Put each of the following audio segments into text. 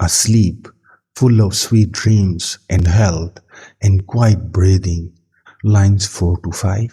A sleep full of sweet dreams and health and quiet breathing, lines 4 to 5।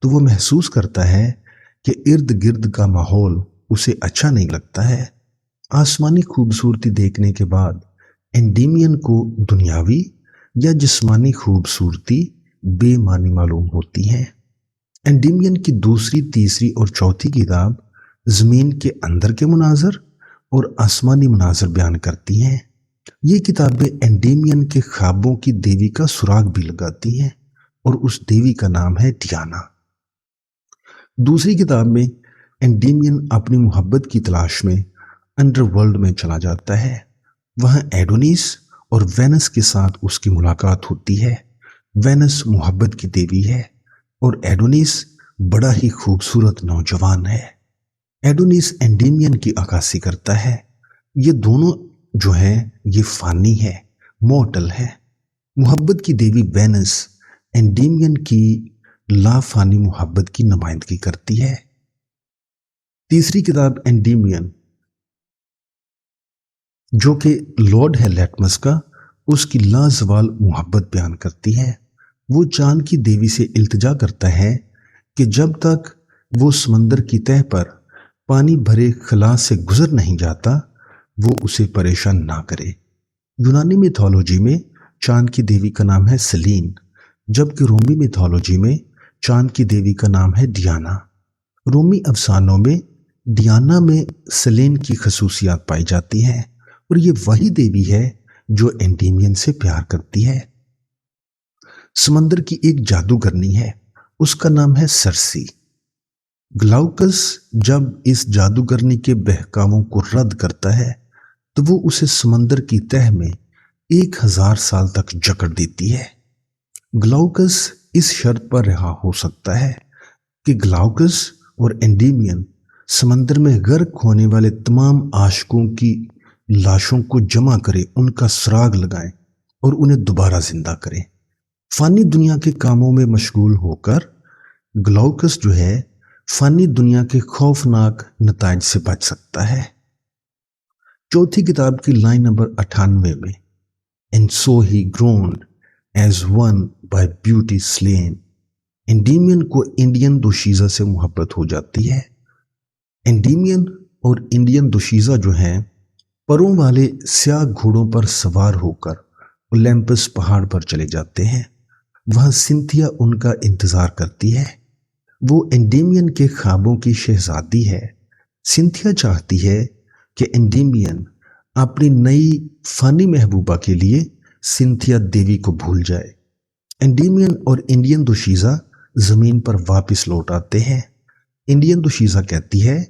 تو وہ محسوس کرتا ہے کہ ارد گرد کا ماحول اسے اچھا نہیں لگتا ہے۔ آسمانی خوبصورتی دیکھنے کے بعد انڈیمین کو دنیاوی یا جسمانی خوبصورتی بے معنی معلوم ہوتی ہے۔ انڈیمین کی دوسری، تیسری اور چوتھی کتاب زمین کے اندر کے مناظر اور آسمانی مناظر بیان کرتی ہیں۔ یہ کتابیں انڈیمین کے خوابوں کی دیوی کا سراغ بھی لگاتی ہیں اور اس دیوی کا نام ہے ڈیانا۔ دوسری کتاب میں انڈیمین اپنی محبت کی تلاش میں انڈر ورلڈ میں چلا جاتا ہے۔ وہاں ایڈونیس اور وینس کے ساتھ اس کی ملاقات ہوتی ہے۔ وینس محبت کی دیوی ہے اور ایڈونیس بڑا ہی خوبصورت نوجوان ہے۔ ایڈونیس انڈیمین کی عکاسی کرتا ہے۔ یہ دونوں جو ہیں یہ فانی ہے، مورٹل ہے۔ محبت کی دیوی وینس انڈیمین کی لا فانی محبت کی نمائندگی کرتی ہے۔ تیسری کتاب انڈیمین جو کہ لارڈ ہے لیٹمس کا، اس کی لازوال محبت بیان کرتی ہے۔ وہ چاند کی دیوی سے التجا کرتا ہے کہ جب تک وہ سمندر کی تہہ پر پانی بھرے خلا سے گزر نہیں جاتا وہ اسے پریشان نہ کرے۔ یونانی میتھولوجی میں چاند کی دیوی کا نام ہے سلین، جبکہ رومی میتھولوجی میں چاند کی دیوی کا نام ہے ڈیانا۔ رومی افسانوں میں ڈیانا میں سلین کی خصوصیات پائی جاتی ہیں اور یہ وہی دیوی ہے جو انڈیمین سے پیار کرتی ہے۔ سمندر کی ایک جادوگرنی ہے، اس کا نام ہے سرسی۔ گلاؤکس جب اس جادوگرنی کے بہکاووں کو رد کرتا ہے تو وہ اسے سمندر کی تہہ میں 1000 سال تک جکڑ دیتی ہے۔ گلاؤکس اس شرط پر رہا ہو سکتا ہے کہ گلاؤکس اور انڈیمین سمندر میں غرق ہونے والے تمام عاشقوں کی لاشوں کو جمع کرے، ان کا سراغ لگائیں اور انہیں دوبارہ زندہ کریں۔ فانی دنیا کے کاموں میں مشغول ہو کر گلاؤکس جو ہے فانی دنیا کے خوفناک نتائج سے بچ سکتا ہے۔ چوتھی کتاب کی لائن نمبر 98 میں "And so he groaned as one by beauty slain" انڈیمین کو انڈین دوشیزہ سے محبت ہو جاتی ہے۔ انڈیمین اور انڈین دوشیزہ جو ہیں پروں والے سیاہ گھوڑوں پر سوار ہو کر اولمپس پہاڑ پر چلے جاتے ہیں۔ وہاں سنتھیا ان کا انتظار کرتی ہے۔ وہ انڈیمین کے خوابوں کی شہزادی ہے۔ سنتھیا چاہتی ہے کہ انڈیمین اپنی نئی فانی محبوبہ کے لیے سنتھیا دیوی کو بھول جائے۔ انڈیمین اور انڈین دوشیزہ زمین پر واپس لوٹ آتے ہیں۔ انڈین دوشیزہ کہتی ہے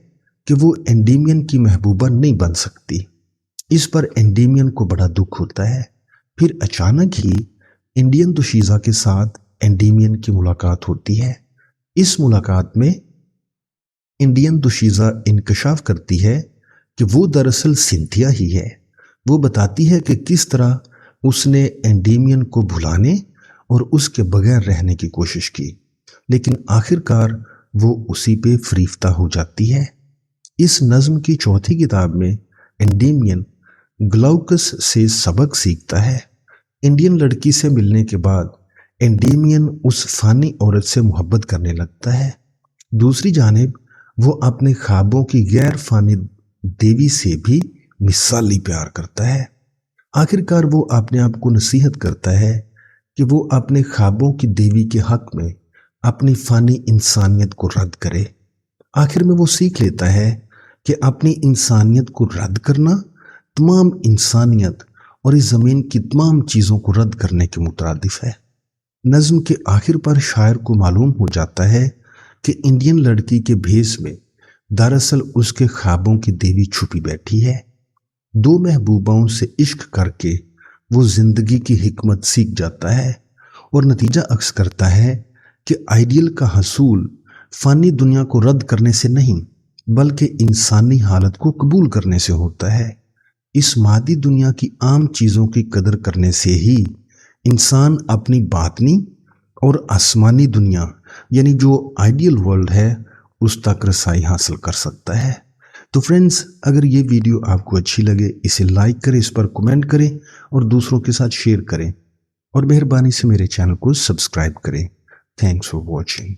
کہ وہ انڈیمین کی محبوبہ نہیں بن سکتی۔ اس پر انڈیمین کو بڑا دکھ ہوتا ہے۔ پھر اچانک ہی انڈین دوشیزہ کے ساتھ انڈیمین کی ملاقات ہوتی ہے۔ اس ملاقات میں انڈین دوشیزہ انکشاف کرتی ہے کہ وہ دراصل سنتھیا ہی ہے۔ وہ بتاتی ہے کہ کس طرح اس نے انڈیمین کو بھلانے اور اس کے بغیر رہنے کی کوشش کی، لیکن آخرکار وہ اسی پہ فریفتہ ہو جاتی ہے۔ اس نظم کی چوتھی کتاب میں انڈیمین گلاؤکس سے سبق سیکھتا ہے۔ انڈین لڑکی سے ملنے کے بعد انڈیمین اس فانی عورت سے محبت کرنے لگتا ہے۔ دوسری جانب وہ اپنے خوابوں کی غیر فانی دیوی سے بھی مثالی پیار کرتا ہے۔ آخرکار وہ اپنے آپ کو نصیحت کرتا ہے کہ وہ اپنے خوابوں کی دیوی کے حق میں اپنی فانی انسانیت کو رد کرے۔ آخر میں وہ سیکھ لیتا ہے کہ اپنی انسانیت کو رد کرنا تمام انسانیت اور اس زمین کی تمام چیزوں کو رد کرنے کے مترادف ہے۔ نظم کے آخر پر شاعر کو معلوم ہو جاتا ہے کہ انڈین لڑکی کے بھیس میں دراصل اس کے خوابوں کی دیوی چھپی بیٹھی ہے۔ دو محبوباؤں سے عشق کر کے وہ زندگی کی حکمت سیکھ جاتا ہے اور نتیجہ اخذ کرتا ہے کہ آئیڈیل کا حصول فانی دنیا کو رد کرنے سے نہیں بلکہ انسانی حالت کو قبول کرنے سے ہوتا ہے۔ اس مادی دنیا کی عام چیزوں کی قدر کرنے سے ہی انسان اپنی باطنی اور آسمانی دنیا یعنی جو آئیڈیل ورلڈ ہے اس تک رسائی حاصل کر سکتا ہے۔ تو فرینڈز، اگر یہ ویڈیو آپ کو اچھی لگے اسے لائک کریں، اس پر کمنٹ کریں اور دوسروں کے ساتھ شیئر کریں اور مہربانی سے میرے چینل کو سبسکرائب کریں۔ Thanks for watching.